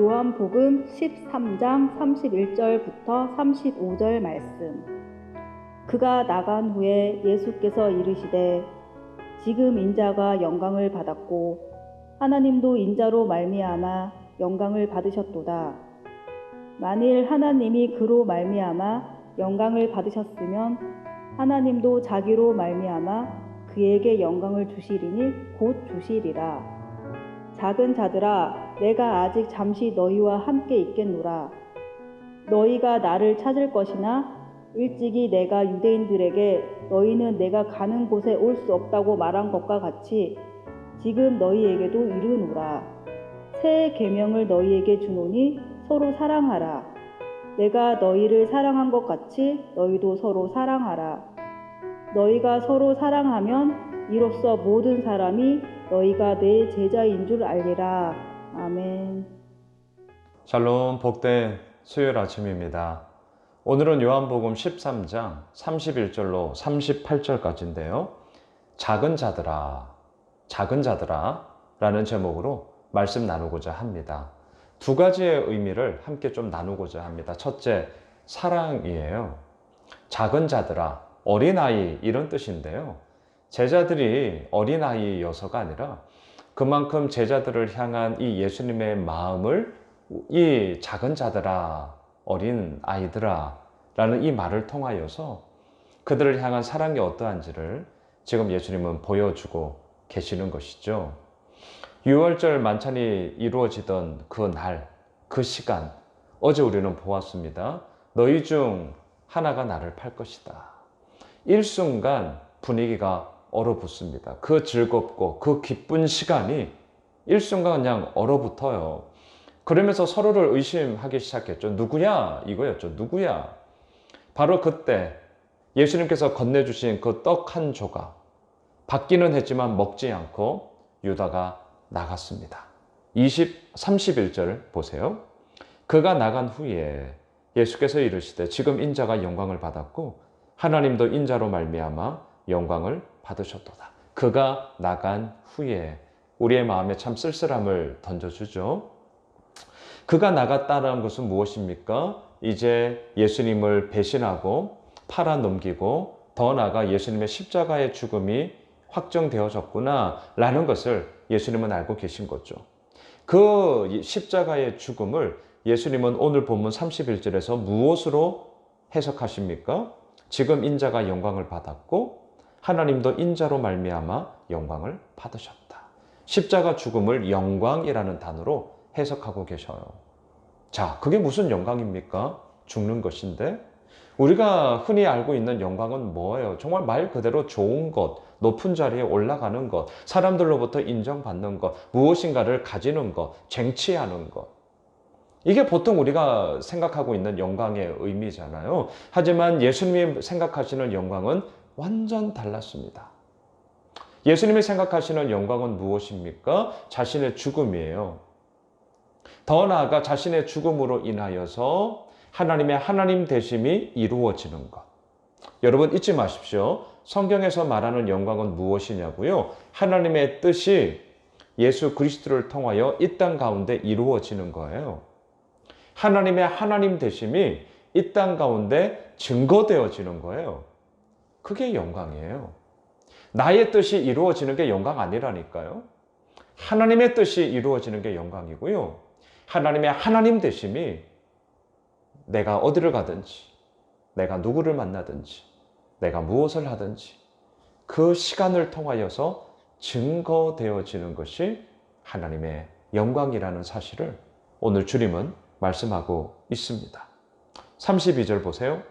요한복음 13장 31절부터 35절 말씀. 그가 나간 후에 예수께서 이르시되 지금 인자가 영광을 받았고 하나님도 인자로 말미암아 영광을 받으셨도다. 만일 하나님이 그로 말미암아 영광을 받으셨으면 하나님도 자기로 말미암아 그에게 영광을 주시리니 곧 주시리라. 작은 자들아, 내가 아직 잠시 너희와 함께 있겠노라. 너희가 나를 찾을 것이나 일찍이 내가 유대인들에게 너희는 내가 가는 곳에 올 수 없다고 말한 것과 같이 지금 너희에게도 이르노라. 새 계명을 너희에게 주노니 서로 사랑하라. 내가 너희를 사랑한 것 같이 너희도 서로 사랑하라. 너희가 서로 사랑하면 이로써 모든 사람이 너희가 내 제자인 줄 알리라. 아멘. 샬롬, 복된 수요일 아침입니다. 오늘은 요한복음 13장 31절로 38절까지인데요. 작은 자들아, 작은 자들아 라는 제목으로 말씀 나누고자 합니다. 두 가지의 의미를 함께 좀 나누고자 합니다. 첫째, 사랑이에요. 작은 자들아, 어린아이 이런 뜻인데요. 제자들이 어린아이여서가 아니라 그만큼 제자들을 향한 이 예수님의 마음을 이 작은 자들아, 어린 아이들아 라는 이 말을 통하여서 그들을 향한 사랑이 어떠한지를 지금 예수님은 보여주고 계시는 것이죠. 유월절 만찬이 이루어지던 그 날, 그 시간, 어제 우리는 보았습니다. 너희 중 하나가 나를 팔 것이다. 일순간 분위기가 얼어붙습니다. 그 즐겁고 그 기쁜 시간이 일순간 그냥 얼어붙어요. 그러면서 서로를 의심하기 시작했죠. 누구야? 이거였죠. 누구야? 바로 그때 예수님께서 건네주신 그 떡 한 조각, 받기는 했지만 먹지 않고 유다가 나갔습니다. 31절 보세요. 그가 나간 후에 예수께서 이르시되 지금 인자가 영광을 받았고 하나님도 인자로 말미암아 영광을 받으셨도다. 그가 나간 후에 우리의 마음에 참 쓸쓸함을 던져주죠. 그가 나갔다는 것은 무엇입니까? 이제 예수님을 배신하고 팔아넘기고 더 나아가 예수님의 십자가의 죽음이 확정되어졌구나 라는 것을 예수님은 알고 계신 거죠. 그 십자가의 죽음을 예수님은 오늘 본문 31절에서 무엇으로 해석하십니까? 지금 인자가 영광을 받았고 하나님도 인자로 말미암아 영광을 받으셨다. 십자가 죽음을 영광이라는 단어로 해석하고 계셔요. 자, 그게 무슨 영광입니까? 죽는 것인데 우리가 흔히 알고 있는 영광은 뭐예요? 정말 말 그대로 좋은 것, 높은 자리에 올라가는 것, 사람들로부터 인정받는 것, 무엇인가를 가지는 것, 쟁취하는 것. 이게 보통 우리가 생각하고 있는 영광의 의미잖아요. 하지만 예수님이 생각하시는 영광은 완전 달랐습니다. 예수님이 생각하시는 영광은 무엇입니까? 자신의 죽음이에요. 더 나아가 자신의 죽음으로 인하여서 하나님의 하나님 되심이 이루어지는 것. 여러분 잊지 마십시오. 성경에서 말하는 영광은 무엇이냐고요? 하나님의 뜻이 예수 그리스도를 통하여 이 땅 가운데 이루어지는 거예요. 하나님의 하나님 되심이 이 땅 가운데 증거되어지는 거예요. 그게 영광이에요. 나의 뜻이 이루어지는 게 영광 아니라니까요. 하나님의 뜻이 이루어지는 게 영광이고요. 하나님의 하나님 되심이 내가 어디를 가든지, 내가 누구를 만나든지, 내가 무엇을 하든지 그 시간을 통하여서 증거되어지는 것이 하나님의 영광이라는 사실을 오늘 주님은 말씀하고 있습니다. 32절 보세요.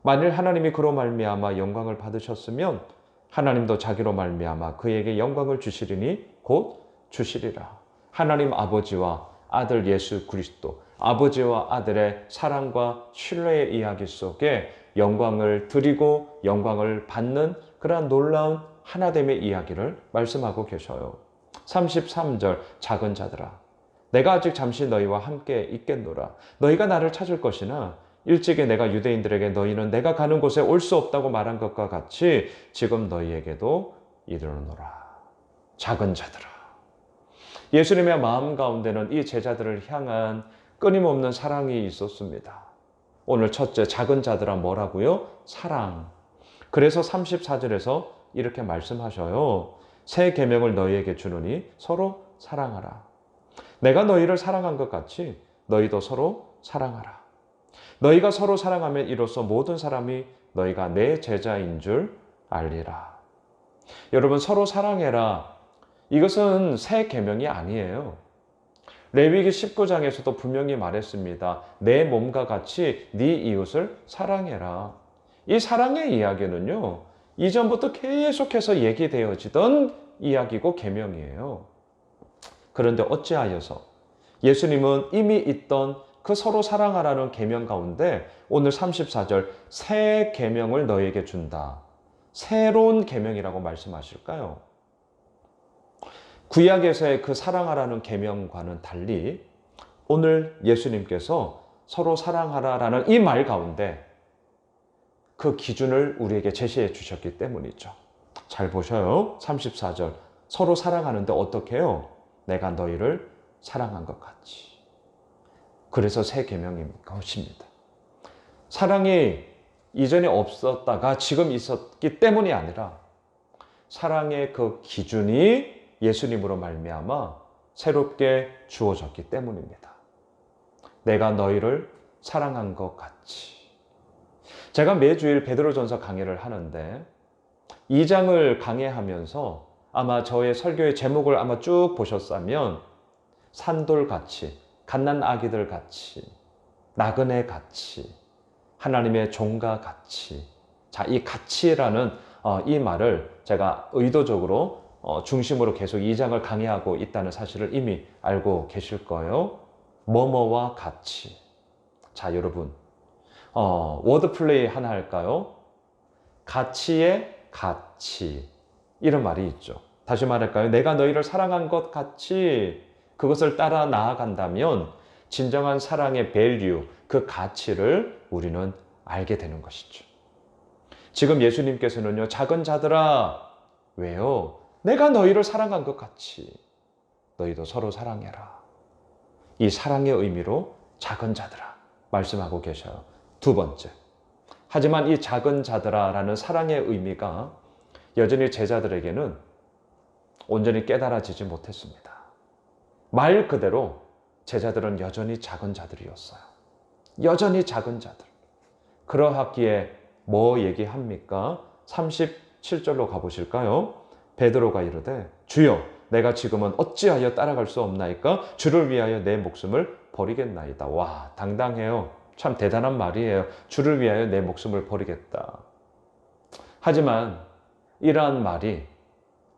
만일 하나님이 그로 말미암아 영광을 받으셨으면 하나님도 자기로 말미암아 그에게 영광을 주시리니 곧 주시리라. 하나님 아버지와 아들 예수 그리스도, 아버지와 아들의 사랑과 신뢰의 이야기 속에 영광을 드리고 영광을 받는 그러한 놀라운 하나됨의 이야기를 말씀하고 계셔요. 33절 작은 자들아, 내가 아직 잠시 너희와 함께 있겠노라. 너희가 나를 찾을 것이나 일찍이 내가 유대인들에게 너희는 내가 가는 곳에 올 수 없다고 말한 것과 같이 지금 너희에게도 이르노라. 작은 자들아. 예수님의 마음 가운데는 이 제자들을 향한 끊임없는 사랑이 있었습니다. 오늘 첫째, 작은 자들아 뭐라고요? 사랑. 그래서 34절에서 이렇게 말씀하셔요. 새 계명을 너희에게 주노니 서로 사랑하라. 내가 너희를 사랑한 것 같이 너희도 서로 사랑하라. 너희가 서로 사랑하면 이로써 모든 사람이 너희가 내 제자인 줄 알리라. 여러분, 서로 사랑해라. 이것은 새 계명이 아니에요. 레위기 19장에서도 분명히 말했습니다. 내 몸과 같이 네 이웃을 사랑해라. 이 사랑의 이야기는요, 이전부터 계속해서 얘기되어지던 이야기고 계명이에요. 그런데 어찌하여서 예수님은 이미 있던 그 서로 사랑하라는 계명 가운데 오늘 34절 새 계명을 너에게 준다. 새로운 계명이라고 말씀하실까요? 구약에서의 그 사랑하라는 계명과는 달리 오늘 예수님께서 서로 사랑하라라는 이 말 가운데 그 기준을 우리에게 제시해 주셨기 때문이죠. 잘 보셔요. 34절 서로 사랑하는데 어떻게 해요? 내가 너희를 사랑한 것 같이. 그래서 새 계명인 것입니다. 사랑이 이전에 없었다가 지금 있었기 때문이 아니라 사랑의 그 기준이 예수님으로 말미암아 새롭게 주어졌기 때문입니다. 내가 너희를 사랑한 것 같이. 제가 매주일 베드로전서 강의를 하는데 2장을 강의하면서 아마 저의 설교의 제목을 아마 쭉 보셨다면 산돌같이, 갓난 아기들 같이, 나그네 같이, 하나님의 종과 같이. 자, 이 같이라는 이 말을 제가 의도적으로 중심으로 계속 2장을 강의하고 있다는 사실을 이미 알고 계실 거예요. 뭐뭐와 같이. 자, 여러분, 워드 플레이 하나 할까요? 가치의 가치. 이런 말이 있죠. 다시 말할까요? 내가 너희를 사랑한 것 같이 그것을 따라 나아간다면 진정한 사랑의 밸류, 그 가치를 우리는 알게 되는 것이죠. 지금 예수님께서는요, 작은 자들아, 왜요? 내가 너희를 사랑한 것 같이 너희도 서로 사랑해라. 이 사랑의 의미로 작은 자들아 말씀하고 계셔요. 두 번째, 하지만 이 작은 자들아라는 사랑의 의미가 여전히 제자들에게는 온전히 깨달아지지 못했습니다. 말 그대로 제자들은 여전히 작은 자들이었어요. 여전히 작은 자들. 그러하기에 뭐 얘기합니까? 37절로 가보실까요? 베드로가 이르되 주여 내가 지금은 어찌하여 따라갈 수 없나이까? 주를 위하여 내 목숨을 버리겠나이다. 와, 당당해요. 참 대단한 말이에요. 주를 위하여 내 목숨을 버리겠다. 하지만 이러한 말이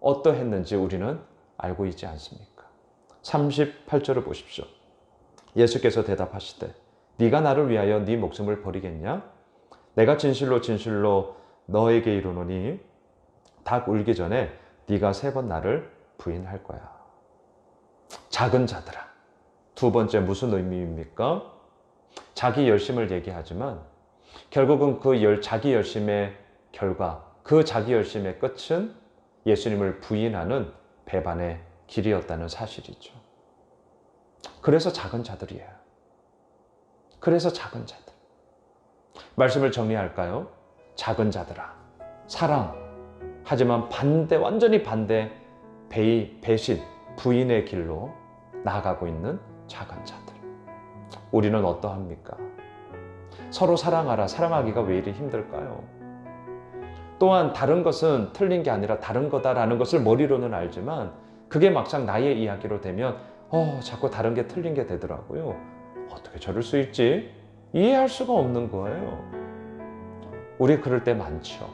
어떠했는지 우리는 알고 있지 않습니까? 38절을 보십시오. 예수께서 대답하시되 네가 나를 위하여 네 목숨을 버리겠냐? 내가 진실로 진실로 너에게 이르노니 닭 울기 전에 네가 3번 나를 부인할 거야. 작은 자들아. 두 번째 무슨 의미입니까? 자기 열심을 얘기하지만 결국은 그 자기 열심의 결과, 그 자기 열심의 끝은 예수님을 부인하는 배반의 길이었다는 사실이죠. 그래서 작은 자들이에요. 그래서 작은 자들. 말씀을 정리할까요? 작은 자들아. 사랑. 하지만 반대, 완전히 반대, 배신, 부인의 길로 나아가고 있는 작은 자들. 우리는 어떠합니까? 서로 사랑하라. 사랑하기가 왜 이리 힘들까요? 또한 다른 것은 틀린 게 아니라 다른 거다라는 것을 머리로는 알지만 그게 막상 나의 이야기로 되면 자꾸 다른 게 틀린 게 되더라고요. 어떻게 저럴 수 있지? 이해할 수가 없는 거예요. 우리 그럴 때 많죠.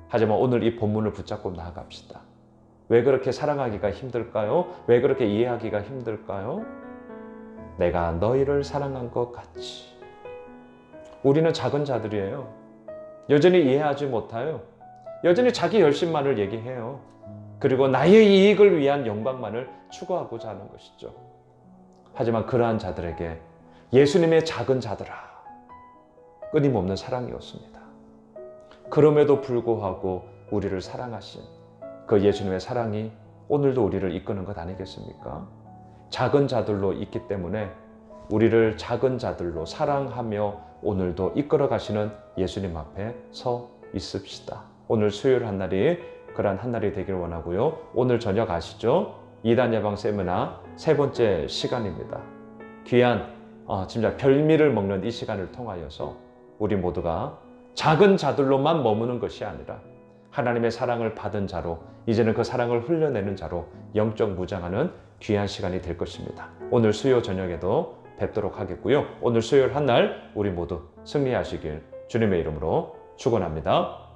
하지만 오늘 이 본문을 붙잡고 나아갑시다. 왜 그렇게 사랑하기가 힘들까요? 왜 그렇게 이해하기가 힘들까요? 내가 너희를 사랑한 것 같이. 우리는 작은 자들이에요. 여전히 이해하지 못해요. 여전히 자기 열심만을 얘기해요. 그리고 나의 이익을 위한 영광만을 추구하고자 하는 것이죠. 하지만 그러한 자들에게 예수님의 작은 자들아 끊임없는 사랑이었습니다. 그럼에도 불구하고 우리를 사랑하신 그 예수님의 사랑이 오늘도 우리를 이끄는 것 아니겠습니까? 작은 자들로 있기 때문에 우리를 작은 자들로 사랑하며 오늘도 이끌어 가시는 예수님 앞에 서 있읍시다. 오늘 수요일 한 날이 그러한 한 날이 되길 원하고요. 오늘 저녁 아시죠? 이단 예방 세미나 세 번째 시간입니다. 귀한 진짜 별미를 먹는 이 시간을 통하여서 우리 모두가 작은 자들로만 머무는 것이 아니라 하나님의 사랑을 받은 자로 이제는 그 사랑을 흘려내는 자로 영적 무장하는 귀한 시간이 될 것입니다. 오늘 수요 저녁에도 뵙도록 하겠고요. 오늘 수요일 한 날 우리 모두 승리하시길 주님의 이름으로 축원합니다.